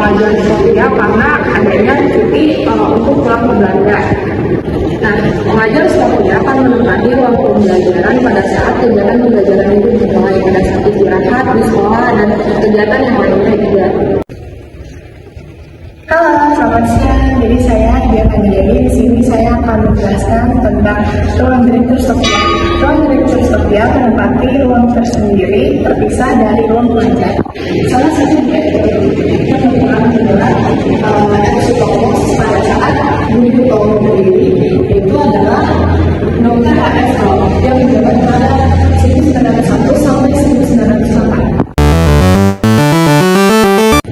mengajar di Sofia karena adanya cuti untuk pulang ke Belanda. Nah, mengajar Sofia akan menemani ruang pembelajaran pada saat kegiatan pembelajaran itu dimulai, pada saat istirahat di sekolah dan kegiatan yang lainnya juga. Halo, selamat siang. Jadi saya Dian Anjali. Di sini saya akan menjelaskan tentang ruang direktur Sofia. Ruang direktur Sofia menempati ruang tersendiri terpisah dari ruang belajar. Salah satu direktur yang merupakan adalah Sutomo pada saat Budi Utomo berdiri, yaitu adalah Dr. H.S. Rao yang menjabat pada 1901 sampai 1908.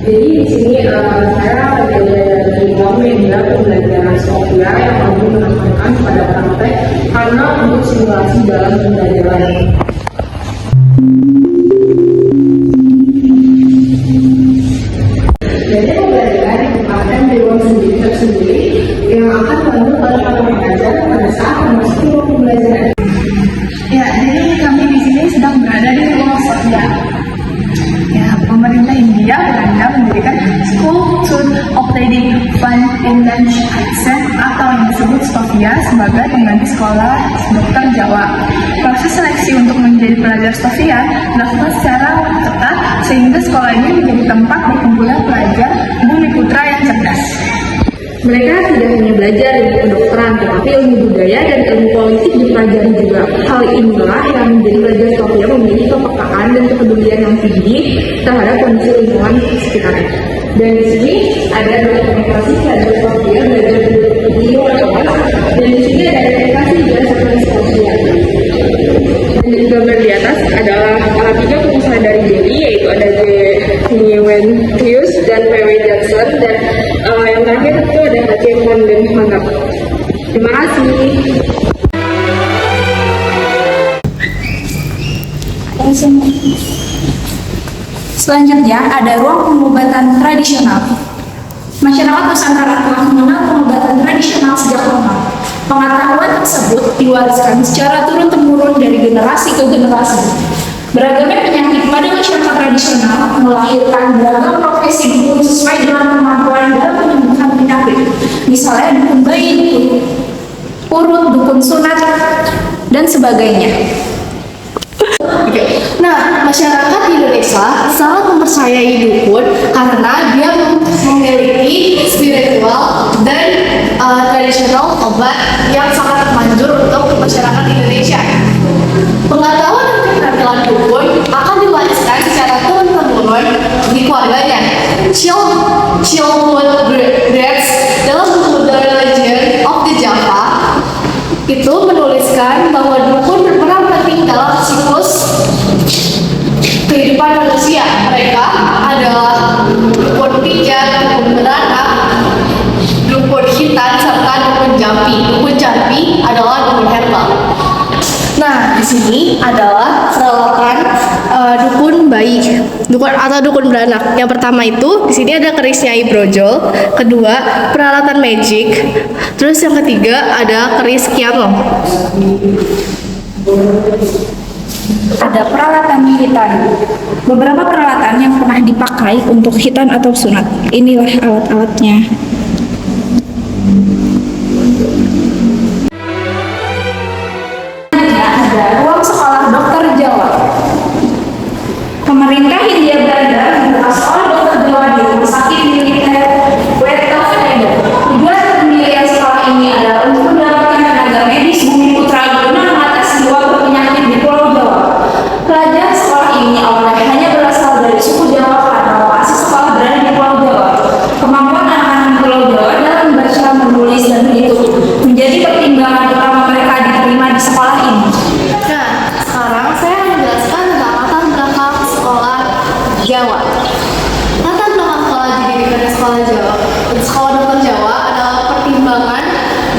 Jadi di sini saya dari ruang media pembelajaran Sofia yang mampu menekankan pada praktek karena untuk simulasi dalam pembelajaran. Jadi pembelajaran ditempatkan di ruang tersendiri yang akan membantu para pengajar pada saat memasuki ruang pembelajaran. Ya, jadi kami di sini sedang berada di ruang Sofia. Ya, pemerintah India Belanda mendirikan School of Lady Van Inlands Accent atau yang disebut Sofia sebagai pengganti sekolah dokter Jawa. Proses seleksi untuk menjadi pelajar Sofia dilakukan secara ketat sehingga sekolah ini menjadi tempat berkumpulnya pelajar bumi putra yang cerdas. Mereka tidak hanya belajar ilmu kedokteran, tetapi ilmu budaya dan ilmu politik dipelajari juga. Hal inilah yang menjadi pelajar Sofia memiliki kepekaan dan kepedulian yang tinggi terhadap kondisi lingkungan sekitarnya. Dan di sini ada dokumentasi pelajar Sofia belajar di luar kelas, dan di sini ada aplikasi jelas seperti Sofia. Dan di gambar di atas adalah tiga pengusaha dari Delhi, yaitu ada J. Niewentius dan P.W. Jackson, dan yang terakhir itu ada H.C. Van Mangap. Terima kasih. Selanjutnya ada ruang pengobatan tradisional. Masyarakat Nusantara telah mengenal pengobatan tradisional sejak lama. Pengetahuan tersebut diwariskan secara turun-temurun dari generasi ke generasi. Beragamnya penyakit pada masyarakat tradisional melahirkan beragam profesi dukun sesuai dengan kemampuan dalam menyembuhkan penyakit. Misalnya dukun bayi, dukun urut, dukun sunat, dan sebagainya. Nah, masyarakat Indonesia sangat mempercayai dukun karena dia memiliki spiritual dan tradisional obat yang sangat manjur untuk masyarakat Indonesia. Pengetahuan dan keterampilan dukun akan diwariskan secara turun-temurun di keluarganya. Childhood Greats dalam buku The Legend of the Java itu menuliskan bahwa dukun berperan penting dalam siklus kehidupan manusia. Mereka adalah dukun pijat, dukun beranak, dukun hitam, serta dukun jampi. Dukun jampi adalah dukun herbal. Nah, di sini adalah peralatan dukun bayi, dukun atau dukun beranak. Yang pertama itu di sini ada keris Nyai Brojol, kedua peralatan magic, terus yang ketiga ada keris Kiamong. Ada peralatan hitan. Beberapa peralatan yang pernah dipakai untuk hitan atau sunat. Inilah alat-alatnya. Ada ruang sekolah dokter Jawa. Pemerintah Hindia Belanda membuka sekolah dokter Jawa di Rumah Sakit Militer Weterwelle. Tujuan pendirian sekolah ini adalah untuk mendapatkan tenaga medis bumi putra guna mengatasi wabah penyakit di Pulau Jawa. Pelajar sekolah ini awalnya hanya berasal dari suku Jawa karena lokasi sekolah berada di Pulau Jawa. Kemampuan anak-anak Pulau Jawa dalam membaca, menulis, dan menghitung menjadi pertimbangan utama mereka diterima di sekolah ini. Nah, sekarang saya akan menjelaskan tentang latar belakang sekolah Jawa. Latar belakang sekolah didirikan sekolah Jawa, sekolah dokter Jawa adalah pertimbangan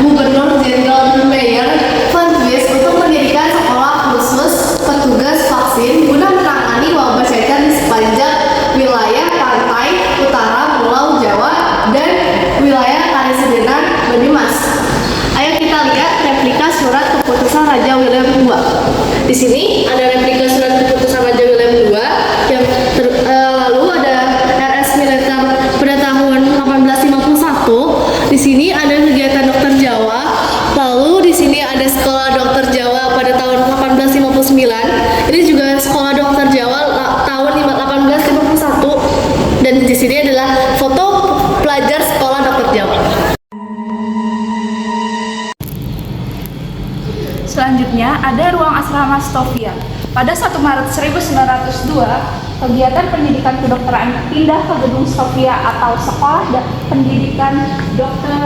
Gubernur Jenderal Mayer Van Twist untuk mendirikan sekolah khusus petugas vaksin guna menangani wabah cacar di sepanjang wilayah pantai utara Pulau Jawa dan wilayah Kalisedenan Banyumas. Ayo kita lihat replika surat keputusan Raja William II. Di sini ada replika surat keputusan Raja William II yang lalu ada RS Militer pada Selanjutnya ada ruang asrama Stovia. Pada 1 Maret 1902, kegiatan pendidikan kedokteran pindah ke gedung Stovia atau Sekolah Pendidikan Dokter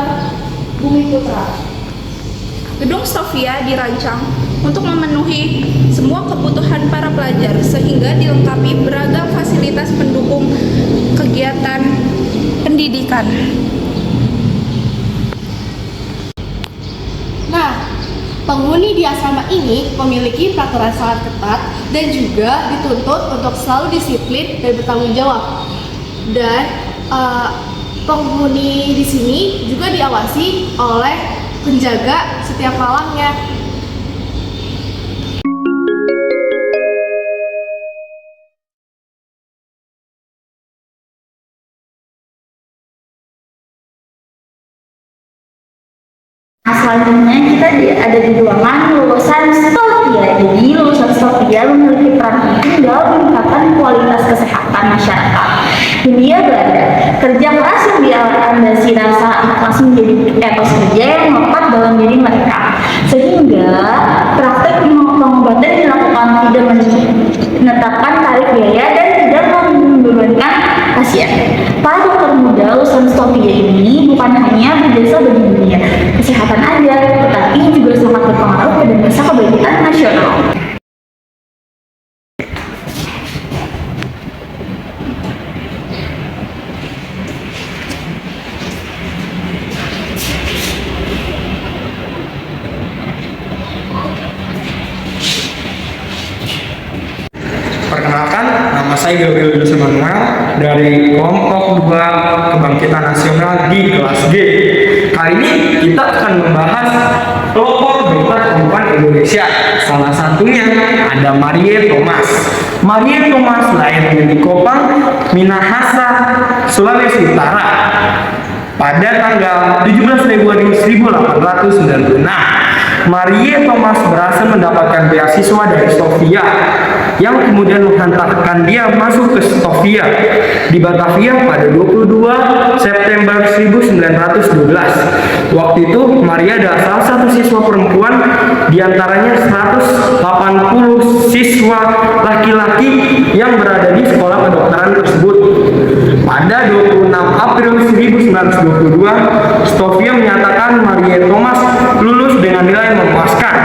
Bumi Putra. Gedung Stovia dirancang untuk memenuhi semua kebutuhan para pelajar sehingga dilengkapi beragam fasilitas pendukung kegiatan pendidikan. Nah, penghuni di asrama ini memiliki peraturan sangat ketat dan juga dituntut untuk selalu disiplin dan bertanggung jawab. Dan penghuni di sini juga diawasi oleh penjaga setiap malamnya. Selanjutnya kita ada di ruangan lulusan Stovia. Jadi lulusan Stovia memiliki peran penting dalam meningkatkan kualitas kesehatan masyarakat Hindia Belanda. Kerja keras yang dilandasi rasa ikhlas menjadi etos kerja yang melekat dalam diri mereka, sehingga praktek pengobatan dilakukan tidak menetapkan tarif biaya dan tidak membebankan pasien. Para dokter muda lulusan Stovia ini bukan hanya berjasa bagi dunia kesehatan aja, tetapi juga sangat berpengaruh pada masa kebangkitan nasional. Perkenalkan, nama saya Gabriel Yudus Manuel dari kelompok 2 Kebangkitan Nasional di kelas G. Kali ini kita akan membahas pelopor dokter perempuan Indonesia. Salah satunya ada Marie Thomas. Marie Thomas lahir di Kopang, Minahasa, Sulawesi Utara pada tanggal 17 Februari 1896. Marie Thomas berhasil mendapatkan beasiswa dari Stovia yang kemudian menghantarkan dia masuk ke Stovia di Batavia pada 22 September 1912. Waktu itu Maria adalah salah satu siswa perempuan di antaranya 180 siswa laki-laki yang berada di sekolah kedokteran tersebut. Pada 26 April 1922, Stovia menyatakan Marie Thomas lulus dengan nilai memuaskan,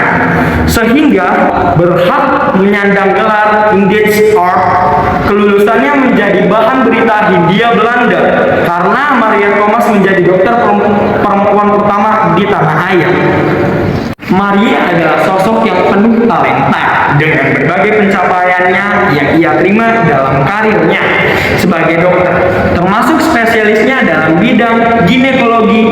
sehingga berhak menyandang gelar Indische Art. Kelulusannya menjadi bahan berita Hindia Belanda karena Marie Thomas menjadi dokter perempuan pertama di tanah air. Marie adalah sosok yang penuh talenta dengan berbagai pencapaiannya yang ia terima dalam karirnya sebagai dokter, termasuk spesialisnya dalam bidang ginekologi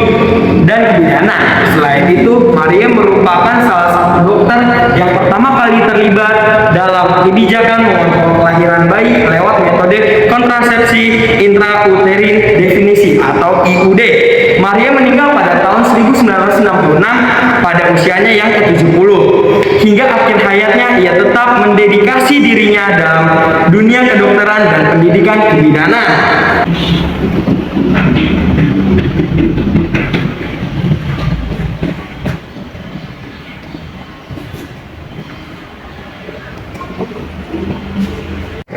dan kebidanan. Selain itu, Marie merupakan salah satu dokter yang pertama kali terlibat dalam kebijakan mengontrol kelahiran bayi lewat metode kontrasepsi intrauterin definisi atau IUD. Marie meninggal pada tahun 1966 pada usianya yang ke-70. Hingga akhir hayatnya ia tetap mendedikasi dirinya dalam dunia kedokteran dan pendidikan kebidanan.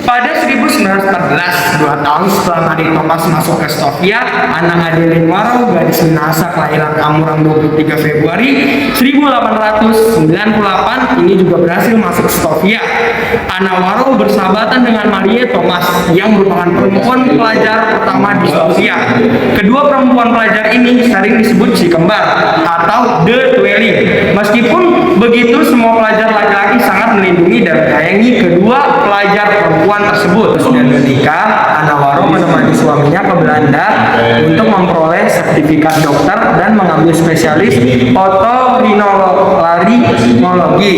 Pada 1914, 2 tahun setelah Marie Thomas masuk ke Stovia, anak Adeline Warrow, gadis Minahasa kelahiran Kamurang 23 Februari 1898, ini juga berhasil masuk Stovia. Anak Warrow bersahabatan dengan Marie Thomas yang merupakan perempuan pelajar pertama di Stovia. Kedua perempuan pelajar ini sering disebut si kembar atau the dwelling. Meskipun begitu, semua pelajar laki-laki sangat melindungi dan menyayangi kedua pelajar perempuan tersebut. Sudah menikah, Anna Warrow menemani suaminya ke Belanda untuk memperoleh sertifikat dokter dan mengambil spesialis otorinolaringologi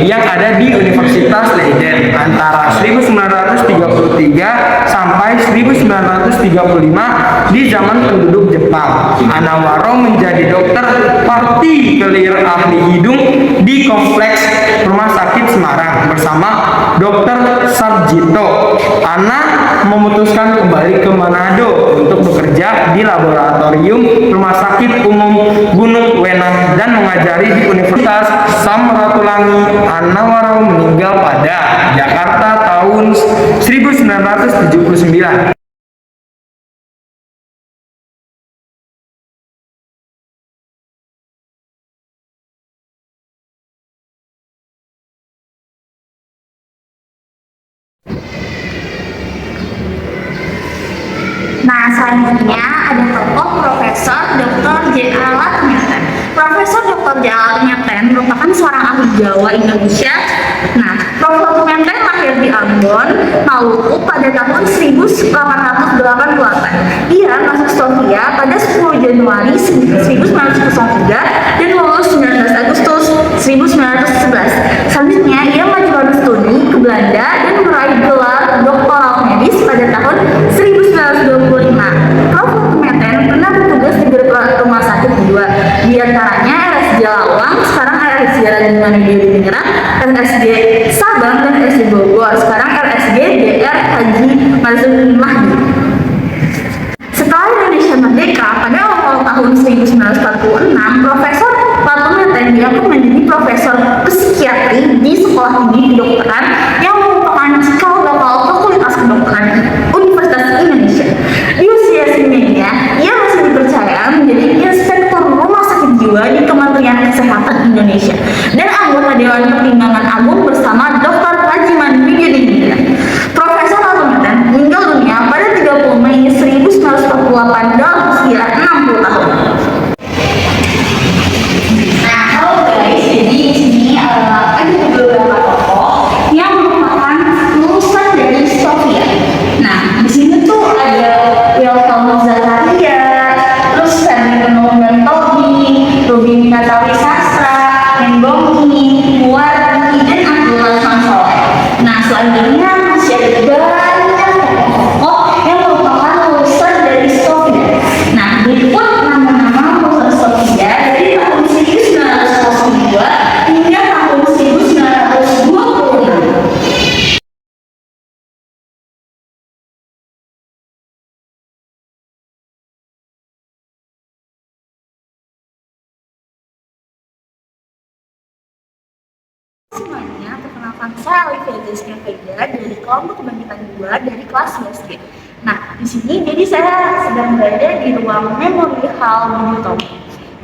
yang ada di Universitas Leiden antara 1933 sampai 1935 di zaman penduduk Jepang. Anna Warrow menjadi dokter partikuler ahli hidung di kompleks Rumah Sakit Semarang bersama Dr. Sarjito. Ana memutuskan kembali ke Manado untuk bekerja di laboratorium Rumah Sakit Umum Gunung Wenang dan mengajari di Universitas Samratulangi. Ana Warau meninggal pada Jakarta tahun 1979. Nah, selanjutnya ada tokoh Profesor Dr. J.A. Latmiaten. Profesor Dr. J.A. Latmiaten merupakan seorang ahli Jawa Indonesia. Nah, Prof. Latmiaten lahir di Ambon, Maluku pada tahun 1888. Ia masuk Sofia pada 10 Januari 1903 dan lulus 19 Agustus 1911. Selanjutnya, ia maju studi ke Belanda dan meraih gelar doktoral medis pada tahun 1925. Prof. Latmiaten pernah bertugas di beberapa rumah sakit jiwa, di antaranya RSJ Lawang, sekarang RSJ Radingan Diningrat, RSJ Sabang dan RSJ Bogor, sekarang RSJ DR Haji Mazlum Mahdi. Setelah Indonesia merdeka pada awal tahun 1946, Profesor Latmiaten diangkat menjadi profesor psikiatri di Sekolah Tinggi Kedokteran yang merupakan cikal bakal fakultas kedokteran Universitas Indonesia. Di usia senjanya, ia masih dipercaya menjadi inspektur rumah sakit jiwa di Kementerian Kesehatan Indonesia dan anggota Dewan Pertimbangan Agung bersama Dr. Rajiman Widyanindra. Profesor Latmiaten meninggal dunia pada 30 Mei 1948 dalam usia 60 tahun. Nah, halo guys, jadi di sini ada beberapa tokoh yang merupakan lulusan dari Sofia. Nah, di sini tuh ada Wilhelm Zakaria, terus Ferdinand Nomen Tobi, Ruby Natali Sastra, Nembongi, Muwardi, dan Abdullah Samsoleh. Nah, selanjutnya masih ada banyak tokoh yang merupakan lulusan dari Sofia. Nah, berikut nama-nama lulusan Sofia dari tahun 1902 hingga tahun 1926. Semuanya, perkenalkan saya Olivia Jessica Vega dari kelompok kebangkitan 2 dari kelas SD. Nah, di sini jadi saya sedang berada di ruang Memorial Budi Utomo.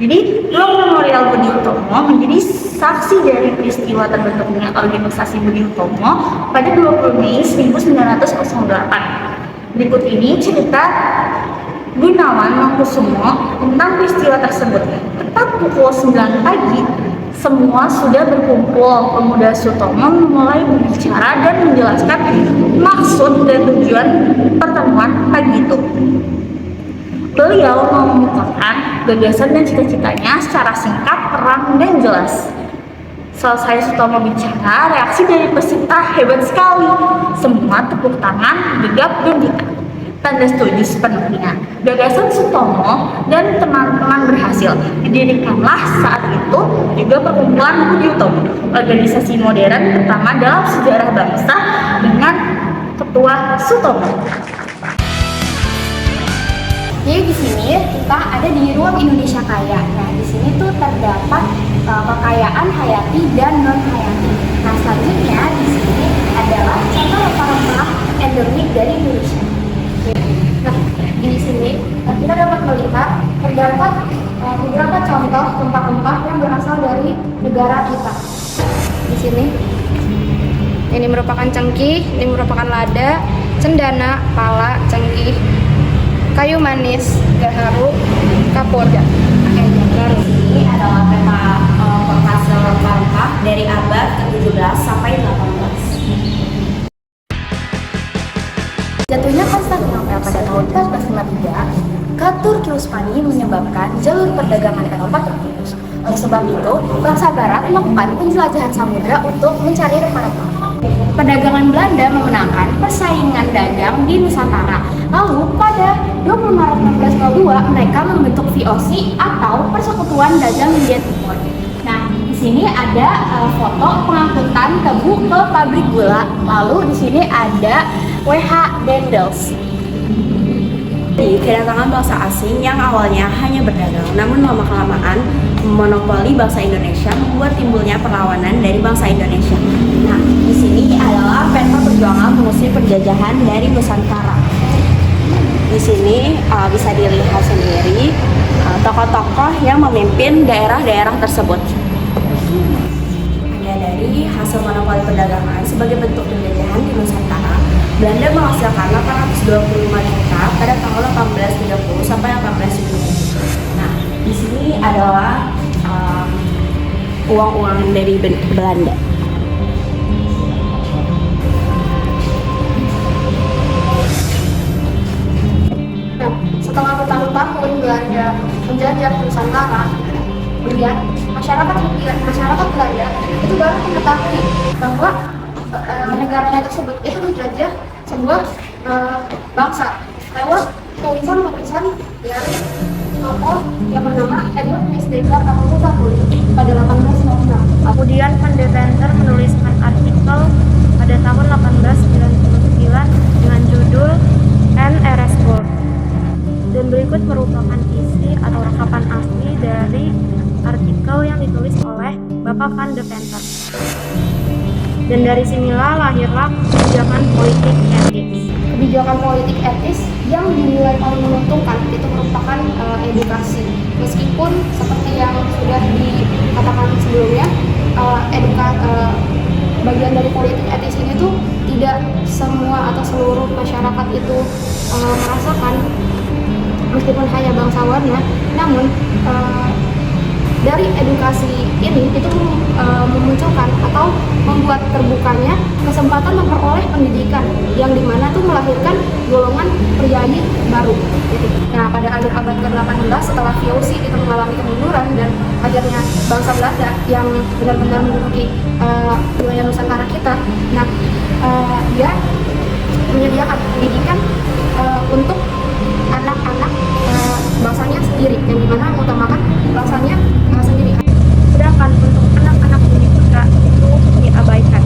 Jadi, ruang Memorial Budi Utomo menjadi saksi dari peristiwa terbentuknya organisasi Budi Utomo pada 20 Mei 1908. Berikut ini cerita Gunawan Mangkusumo tentang peristiwa tersebut. Tepat pukul 9 pagi, semua sudah berkumpul. Pemuda Sutomo mulai berbicara dan menjelaskan maksud dan tujuan pertemuan pagi itu. Beliau mengemukakan gagasan dan cita-citanya secara singkat, terang, dan jelas. Selesai Sutomo bicara, reaksi dari peserta hebat sekali. Semua tepuk tangan, gegap gempita. Tanda setuju sepenuhnya. Gagasan Sutomo dan teman-teman berhasil. Didirikanlah saat itu juga perkumpulan Budi Utomo, organisasi modern pertama dalam sejarah bangsa dengan Ketua Sutomo. Jadi di sini kita ada di ruang Indonesia Kaya. Nah, di sini tuh terdapat kekayaan hayati dan non hayati. Nah, selanjutnya di sini adalah contoh rempah-rempah endemik dari Indonesia. Nah, di sini kita dapat melihat terdapat beberapa contoh rempah-rempah yang berasal dari negara kita. Di sini ini merupakan cengkih, ini merupakan lada, cendana, pala, cengkih, kayu manis, gaharu, kapurga. Ini adalah peta penghasil rempah-rempah dari abad ke-17 sampai 18. Jatuhnya Konstantinopel pada tahun 1453 ke Turki Utsmani menyebabkan jalur perdagangan Eropa terputus. Oleh sebab itu, bangsa Barat melakukan penjelajahan samudra untuk mencari rempah-rempah. Perdagangan Belanda memenangkan persaingan dagang di Nusantara. Lalu pada 20 Maret 1602 mereka membentuk VOC atau Persekutuan Dagang India Timur. Nah, di sini ada foto pengangkutan tebu ke pabrik gula. Lalu di sini ada WH Dendels. Kedatangan bangsa asing yang awalnya hanya berdagang, namun lama-kelamaan monopoli bangsa Indonesia membuat timbulnya perlawanan dari bangsa Indonesia. Nah, di sini adalah peta perjuangan mengusir penjajahan dari Nusantara. Di sini bisa dilihat sendiri tokoh-tokoh yang memimpin daerah-daerah tersebut. Hanya dari hasil monopoli perdagangan sebagai bentuk penjajahan di Nusantara, Belanda menghasilkan 825 juta pada tahun 1830 sampai 1870. Nah, di sini adalah uang-uang dari Belanda. Nah, setelah bertahun-tahun Belanda menjajah Nusantara, kemudian masyarakat Belanda itu baru mengetahui bahwa negaranya tersebut itu menjajah sebuah bangsa lewat tulisan dari tokoh yang bernama Edward Meisdecker atau Mutahun pada 1806. Kemudian Van de Venter menuliskan artikel pada tahun 1899 dengan judul NRS Gold. Dan berikut merupakan isi atau rekapan asli dari artikel yang ditulis oleh Bapak Van de Venter. Dan dari sinilah lahirlah kebijakan politik etis. Kebijakan politik etis yang dinilai paling menguntungkan itu merupakan edukasi. Meskipun seperti yang sudah dikatakan sebelumnya, bagian dari politik etis ini tuh tidak semua atau seluruh masyarakat itu merasakan, meskipun hanya bangsawannya. Namun dari edukasi ini itu memunculkan atau membuat terbukanya kesempatan memperoleh pendidikan yang dimana tuh melahirkan golongan priayi baru gitu. Nah, pada akhir abad ke-18 setelah VOC itu mengalami kemunduran dan akhirnya bangsa Belanda yang benar-benar menduduki wilayah Nusantara kita, nah dia menyediakan pendidikan untuk anak-anak bangsanya sendiri, yang dimana mengutamakan bangsanya sendiri. Sedangkan untuk anak-anak bumi putra itu diabaikan.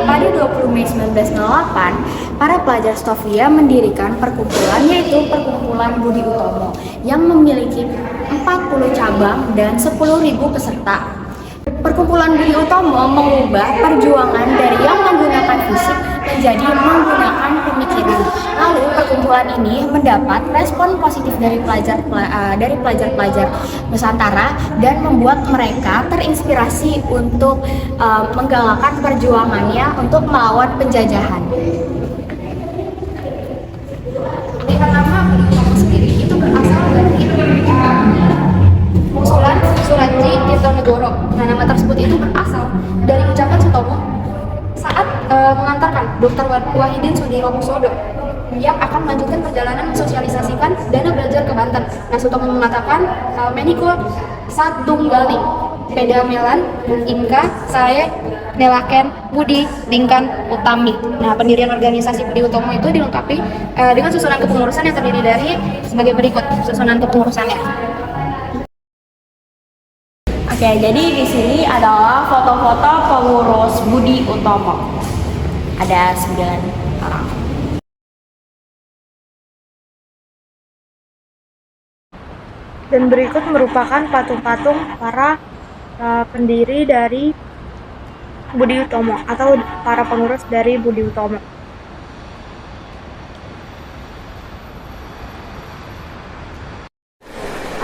Pada 20 Mei 1908, para pelajar Stovia mendirikan perkumpulan, yaitu Perkumpulan Budi Utomo, yang memiliki 40 cabang dan 10.000 peserta. Perkumpulan Budi Utomo mengubah perjuangan dari yang menggunakan fisik menjadi menggunakan pemikiran. Lalu perkumpulan ini mendapat respon positif dari pelajar-pelajar Nusantara dan membuat mereka terinspirasi untuk menggalakkan perjuangannya untuk melawan penjajahan. Aliran nama Budi Utomo sendiri itu berasal dari usulan Suranji Tirtonegoro. Nah, nama tersebut itu berasal dari ucapan Sutomo saat mengantarkan Dr. Wahidin Sudirohusodo yang akan melanjutkan perjalanan mensosialisasikan dana belajar ke Banten. Nah, Sutomo mengatakan meniko satunggaling peda melan inka saya nelaken budi dingkan utami. Nah, pendirian organisasi Budi Utomo itu dilengkapi dengan susunan kepengurusan yang terdiri dari sebagai berikut susunan kepengurusannya. Oke, jadi di sini adalah foto-foto pengurus Budi Utomo. Ada 9 orang. Dan berikut merupakan patung-patung para pendiri dari Budi Utomo atau para pengurus dari Budi Utomo.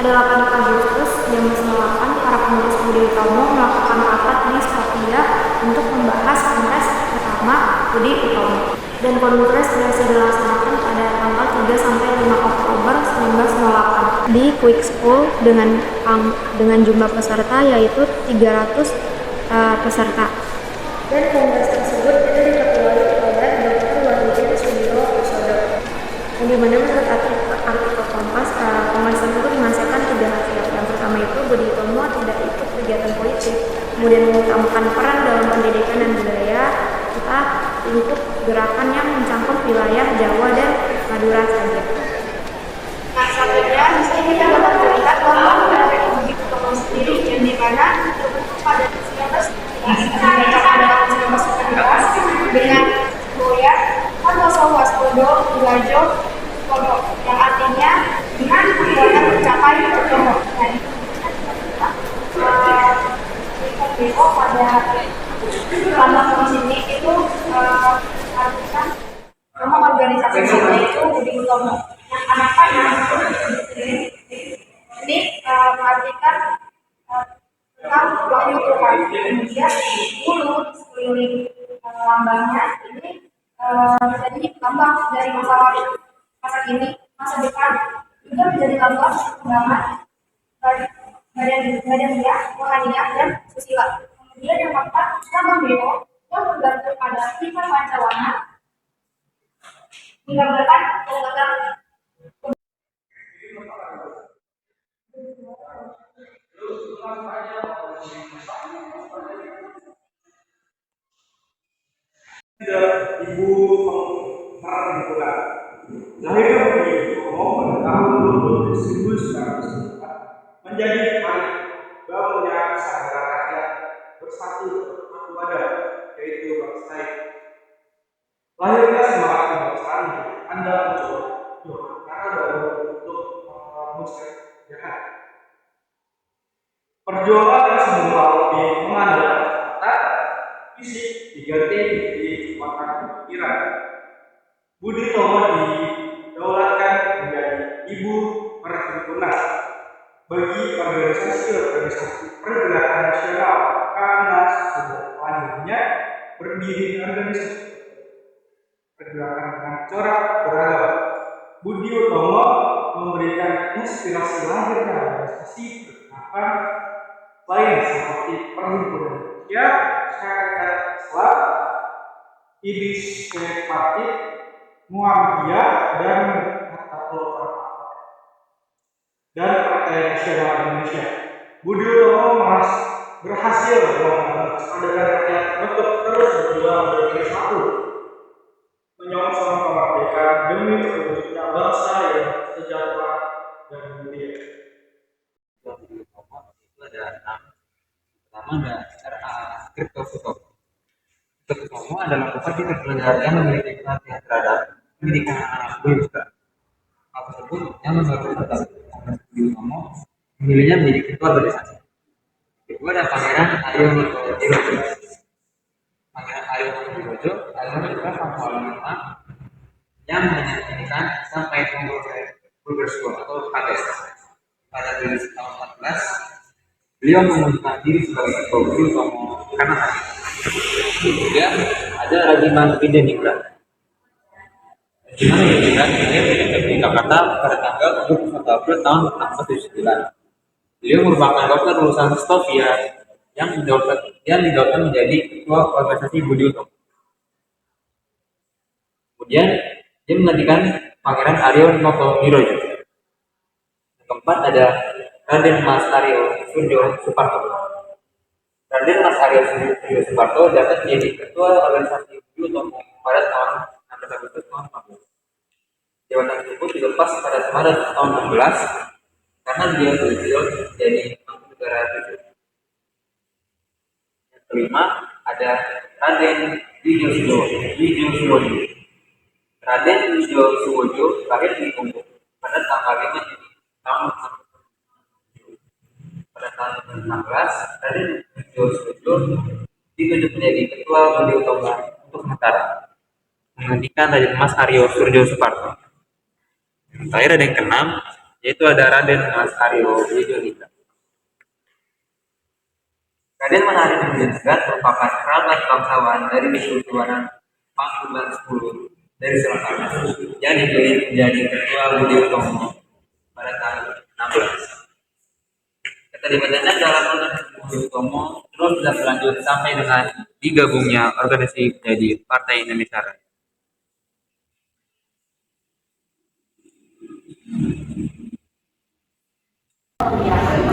Ada 8 Agustus 1908, para pengurus Budi Utomo melakukan rapat di Stovia untuk membahas kongres pertama Budi Utomo. Dan kongres berhasil dilaksanakan pada tanggal 3 sampai 5 Oktober 1908 di Quick School dengan jumlah peserta yaitu 300 peserta. Dan kongres tersebut itu di mana menurut artikel Kompas, Kompas tersebut menghasilkan 3 hasil. Yang pertama itu Budi Utomo tidak ikut kegiatan politik, kemudian mengutamakan peran dalam pendidikan dan budaya, serta lingkup gerakan yang mencakup wilayah Jawa dan Madura saja. Nah, selanjutnya di sini kita dapat melihat bahwa dari Budi Utomo sendiri yang dimana terbentuk pada 1911 dengan Boya Santoso Wastodo Wilajo Kono, yang artinya dengan kekuatan mencapai Kono. Beko pada lambang di sini itu artikan nama organisasi sini itu Budi Utomo. Yang kenapa ini mengartikan tentang wahyu Tuhan. Kemudian bulu sekeliling lambangnya ini menjadi lambang dari masa lalu, masa kini, masa depan, juga menjadi lambang perkembangan badan dia, rohaniah dan susila. Kemudian yang keempat, lambang beo yang bergantung pada 5 pancawarna menggambarkan kekuatan Ibu Mardipulah. Lahirnya Budi Utomo pada tahun 1904 menjadi bangunnya kesadaran rakyat bersatu satu badan, yaitu bangsa. Lahirnya semangat kebangsaan Anda mencoba karena baru untuk mengusir jahat. Perjuangan semua lebih mengandalkan kata fisik diganti di kekuatan pikiran. Budi Utomo didaulatkan menjadi ibu perhimpunan bagi organisasi pergerakan nasional karena sejak lahirnya berdiri organisasi pergerakan dengan corak beragam. Budi Utomo memberikan inspirasi lahirnya organisasi pergerakan lain seperti Perhimpunan Indonesia, Syarikat Islam, Ibis Parti, Muhammadiyah, dan dan Partai Nasional Indonesia. Budi Utomo berhasil membangun kesadaran rakyat untuk terus berjuang menjadi satu, menyongsong kemerdekaan demi terwujudnya bangsa yang sejahtera dan mulia. Pertama ada Kripto Utomo adalah bupati terkemudian yang memiliki perhatian terhadap pendidikan anak bangsa. Hal tersebut yang membuat Budi Utomo memilihnya menjadi ketua organisasi. Kedua ada Pangeran Aryo Dirojo. Pangeran Aryo Dirojo adalah putra Pakualam V yang hanya pendidikan sampai Vulgar School atau KTS. Pada tahun 14 beliau mengundurkan diri sebagai ketua Budi Utomo karena sakit. Kemudian ada Radiman Wijaningrat. Radiman Wijaningrat ini di Jakarta pada tanggal 21 April tahun 1979. Beliau merupakan dokter lulusan Stovia yang didaulatkan menjadi ketua organisasi Budi Utomo. Kemudian dia menggantikan Pangeran Aryo Dirojo. Yang keempat ada Raden Mas Aryo Suryo Suparto. Raden Mas Aryo Suryo Suparto dapat menjadi ketua organisasi Budi Utomo pada tahun 16 Agustus tahun 14. Jabatan tersebut dilepas pada Maret tahun 16 karena dia beliau jadi negara tujuh. Yang kelima ada Raden Wijo Suwojo. Raden Wijo Suwojo lahir di Kumbung pada tanggal 5 Juni tahun 1916. Pada tahun 16, Raden Wijo Suwojo ditunjuk menjadi ketua Budi Utomo untuk sementara, menggantikan Raden Mas Aryo Suryo Suparto. Yang terakhir ada yang keenam, yaitu ada Raden Mas Aryo Wijoningrat. Raden Mas Aryo Wijoningrat merupakan kerabat bangsawan dari Kesultanan Pakulan 10 dari Selatan yang dipilih menjadi ketua Budi Utomo pada tahun 16. Keterlibatannya dalam organisasi Budi Utomo terus tidak berlanjut sampai dengan digabungnya organisasi menjadi Partai Indonesia Raya.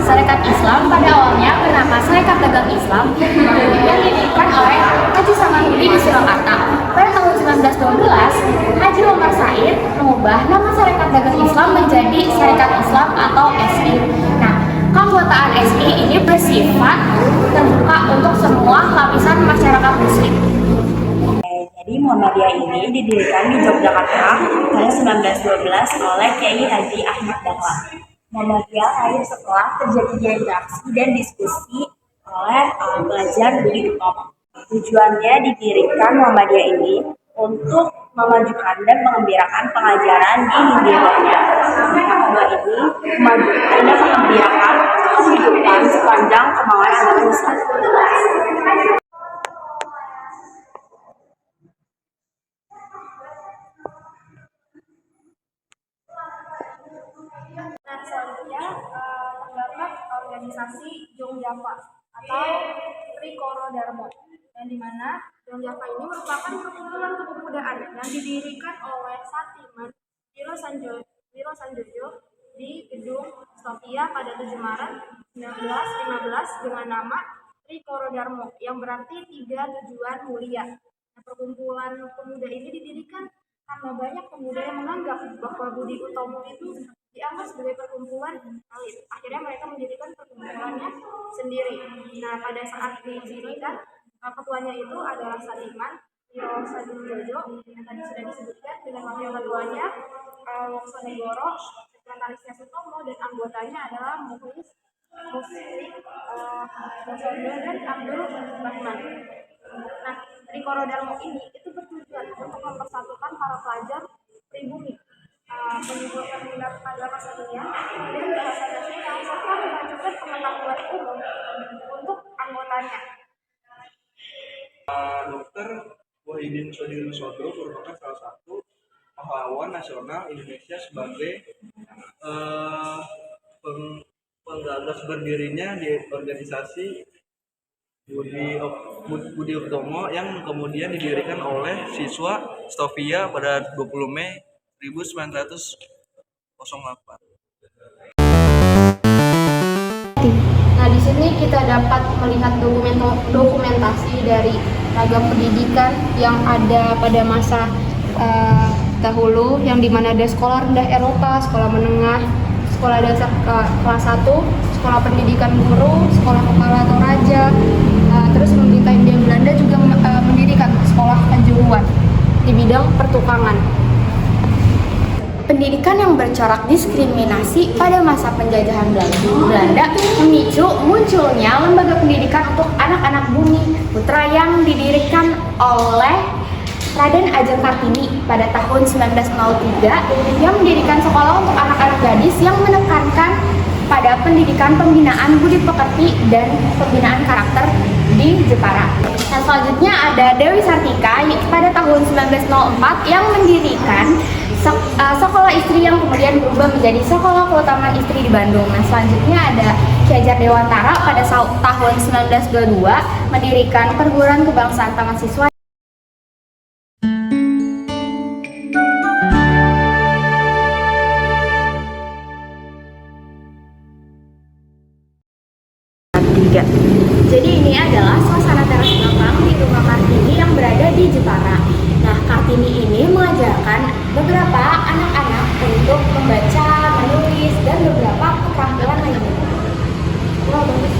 Sarekat Islam pada awalnya bernama Sarekat Dagang Islam yang didirikan oleh Haji Samanhudi di Surakarta. Pada tahun 1912, Haji Omar Said mengubah nama Sarekat Dagang Islam menjadi Sarekat Islam atau SI. Nah, keanggotaan SI ini bersifat terbuka untuk semua lapisan masyarakat Muslim. Jadi Muhammadiyah ini didirikan di Yogyakarta pada 1912 oleh Kiai Haji Ahmad Dahlan. Muhammadiyah lahir setelah terjadinya interaksi dan diskusi oleh pelajar Budi Utomo. Tujuannya didirikan Muhammadiyah ini untuk memajukan dan mengembirakan pengajaran di Hindia-Belanda. Kedua ini memajukan dan mengembirakan kehidupan sepanjang kemauan agama Islam. Nah, selanjutnya terdapat organisasi Jong Java atau Trikoro Darmo, yang dimana Jong Java ini merupakan perkumpulan kepemudaan yang didirikan oleh Satiman Wiro Sanjojo di Gedung Sofia pada 7 Maret 1915 dengan nama Trikoro Darmo yang berarti 3 tujuan mulia. Nah, perkumpulan pemuda ini didirikan karena banyak pemuda yang menganggap bahwa Budi Utomo itu dianggap sebagai perkumpulan elit. Akhirnya mereka mendirikan perkumpulannya sendiri. Nah, pada saat didirikan, ketuanya itu adalah Satiman Wiro Sanjojo yang tadi sudah disebutkan, dengan wakil ketuanya Woksonegoro, sekretarisnya Sutomo, dan anggotanya adalah Muhlis Muslim, Musondo, dan Abdul Rahman. Nah, Trikoro Darmo ini itu bertujuan untuk mempersatukan para pelajar pribumi, menimbulkan minat agama sedunia dan bahasa nasional, serta memajukan pengetahuan umum untuk anggotanya. Dr. Wahidin Soedirosodo merupakan salah satu pahlawan nasional Indonesia sebagai penggagas berdirinya di organisasi Budi Utomo yang kemudian didirikan oleh siswa Sofia pada 20 Mei 1908. Nah, di sini kita dapat melihat dokumentasi dari ragam pendidikan yang ada pada masa dahulu, yang dimana ada sekolah rendah Eropa, sekolah menengah, sekolah dasar kelas 1, sekolah pendidikan guru, sekolah kepala Toraja, terus pemerintah Hindia Belanda juga mendirikan sekolah kejuruan di bidang pertukangan. Pendidikan yang bercorak diskriminasi pada masa penjajahan Belanda memicu munculnya lembaga pendidikan untuk anak-anak bumi putra yang didirikan oleh Raden Ajeng Kartini pada tahun 1903 yang mendirikan sekolah untuk anak-anak gadis yang menekankan pada pendidikan pembinaan budi pekerti dan pembinaan karakter di Jepara. Nah, selanjutnya ada Dewi Sartika pada tahun 1904 yang mendirikan sekolah istri yang kemudian berubah menjadi sekolah keutamaan istri di Bandung. Nah, selanjutnya ada Ki Hajar Dewantara pada tahun 1922 mendirikan perguruan kebangsaan taman siswa. Jadi ini adalah suasana teras belakang di rumah Kartini yang berada di Jepara. Nah, Kartini ini mengajarkan beberapa anak-anak untuk membaca, menulis, dan beberapa keterampilan lainnya. Wow, bagus.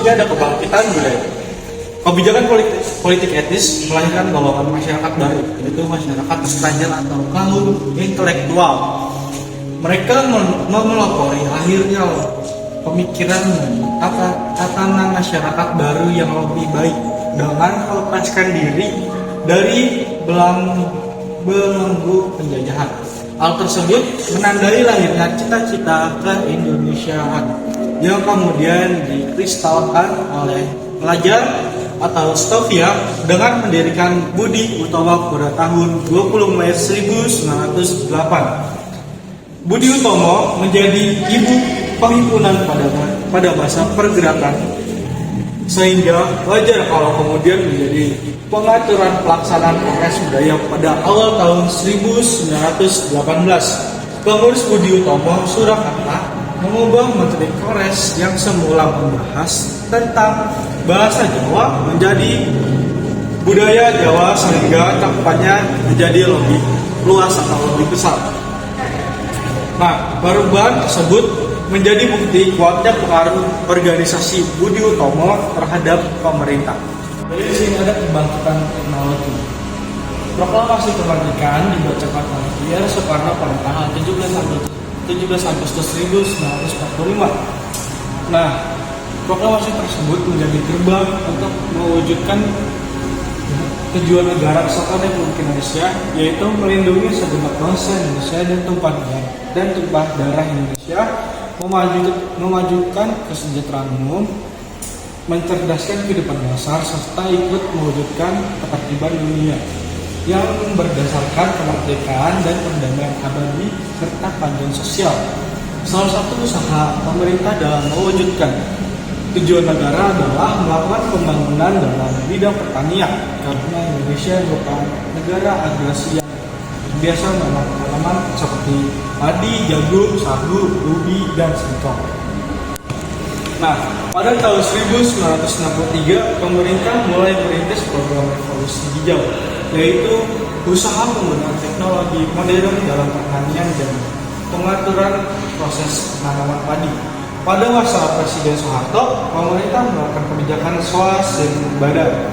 Ini ada kebangkitan budaya. Kebijakan politik etis melahirkan golongan masyarakat baru, yaitu masyarakat terpelajar atau kaum intelektual. Mereka memelopori lahirnya pemikiran tatanan masyarakat baru yang lebih baik dengan melepaskan diri dari belenggu penjajahan. Hal tersebut menandai lahirnya cita-cita keindonesiaan yang kemudian dikristalkan oleh pelajar atau Stovia dengan mendirikan Budi Utomo pada tahun 20 Mei 1908. Budi Utomo menjadi ibu penghimpunan pada masa pergerakan, sehingga wajar kalau kemudian menjadi pengaturan pelaksanaan Kongres Budaya pada awal tahun 1918. Pengurus Budi Utomo Surakarta mengubah Menteri Kongres yang semula membahas tentang bahasa Jawa menjadi budaya Jawa, sehingga cakupannya menjadi lebih luas atau lebih besar. Nah, perubahan tersebut menjadi bukti kuatnya pengaruh organisasi Budi Utomo terhadap pemerintah. Jadi di sini ada kebangkitan teknologi. Proklamasi kemerdekaan dibacakan oleh Pierre Soekarno pada tanggal 17 Agustus 1945. Nah, proklamasi tersebut menjadi gerbang untuk mewujudkan tujuan negara Kesatuan Republik Indonesia, yaitu melindungi segenap bangsa Indonesia dan tumpah darah Indonesia, memajukan kesejahteraan umum, mencerdaskan kehidupan dasar, serta ikut mewujudkan ketertiban dunia yang berdasarkan kemerdekaan dan perdamaian abadi serta keadilan sosial. Salah satu usaha pemerintah dalam mewujudkan tujuan negara adalah melakukan pembangunan dalam bidang pertanian, karena Indonesia merupakan negara agrasi yang biasa menanam tanaman seperti padi, jagung, sagu, ubi, dan singkong. Nah, pada tahun 1963, pemerintah mulai merintis program revolusi hijau, yaitu usaha penggunaan teknologi modern dalam pertanian dan pengaturan proses penanaman padi. Pada masa Presiden Soeharto, pemerintah melakukan kebijakan swasembada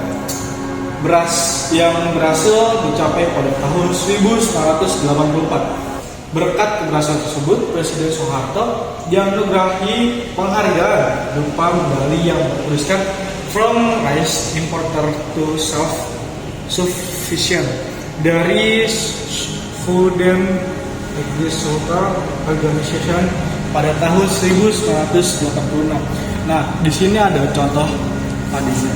beras yang berhasil dicapai pada tahun 1984. Berkat keberhasilan tersebut, Presiden Soeharto dianugerahi penghargaan berupa medali yang bertuliskan From Rice Importer to Self-Sufficient dari Food and Agriculture Organization pada tahun 1986. Nah, di sini ada contoh padinya.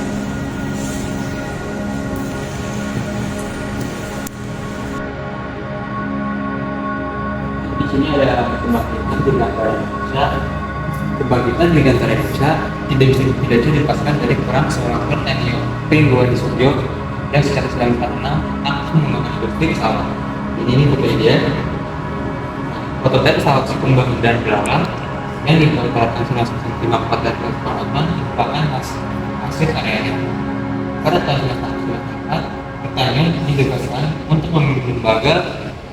Di sini ada kebangkitan Dirgantara Indonesia. Kebangkitan Dirgantara Indonesia tidak bisa dilepaskan dari peran seorang Kolonel Pringgowandisojo yang secara 1946 langsung menggunakan industri pesawat. Ini fotonya dia. Prototipe pesawat Sukhumban dan Berawal yang dibuat tahun 1954 dan 1948 merupakan hasil karyanya. Pada tahun 1994, pertanyaan didekatkan untuk memiliki lembaga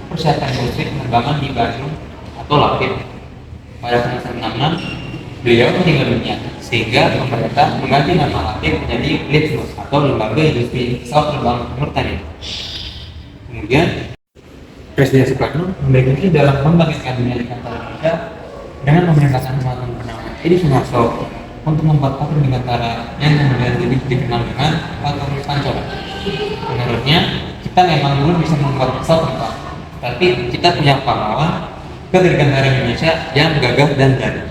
persiapan industri penerbangan di Bandung atau LAPIP. Pada tahun 1966, beliau meninggal dunia, sehingga pemerintah mengganti nama LAPIP menjadi LIPNUS atau Lembaga Industri Pesawat Terbang Nurtanio. Kemudian Presiden Soekarno memiliki dalam membangkitkan dunia Dirgantara Indonesia dengan memerintahkan teman bernama Edi Sunarso untuk membuat pabrik Dirgantara yang kemudian dikenal dengan Pabrik Pancora. Menurutnya, kita memang belum bisa membuat pesawat terbang, tapi kita punya pahlawan ke Dirgantara Indonesia yang gagah dan berani.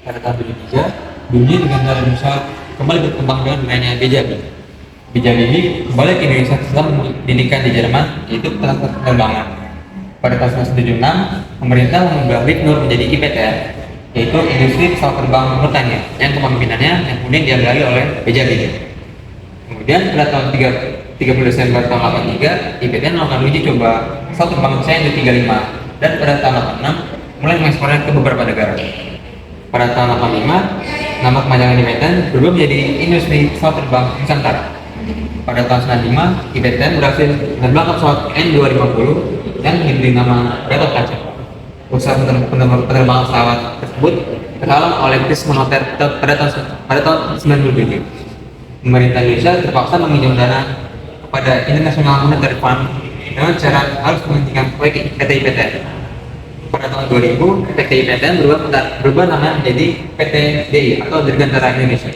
Pada tahun 2003, dunia Dirgantara Indonesia kembali berkembang dengan adanya Bejabi. Bejabi ini kembali ke Indonesia setelah mendirikan di Jerman, yaitu pesawat penerbangan. Pada tahun 1976, pemerintah mengubah LIPNUR menjadi IPTN, yaitu Industri Pesawat Terbang Nurtanio, yang kepemimpinannya yang kemudian diambil oleh Bejabi. Kemudian pada tahun 30 Desember tahun 83, IPTN melakukan uji coba pesawat terbang CN-235 dan pada tahun 86 mulai mengekspornya ke beberapa negara. Pada tahun 85, nama kemajangan IPTN berubah menjadi Industri Pesawat Terbang Nusantara. Pada tahun 95, IPTN berhasil menerbangkan pesawat N250 yang diberi nama Gatot Kaca. Usaha penerbangan pesawat tersebut terhalang oleh krisis moneter pada tahun 97. Pemerintah Indonesia terpaksa meminjam dana kepada International Monetary Fund dengan syarat harus menghentikan proyek PT IPTN. Pada tahun 2000, PT IPTN berubah nama menjadi PT DI atau Dirgantara Indonesia.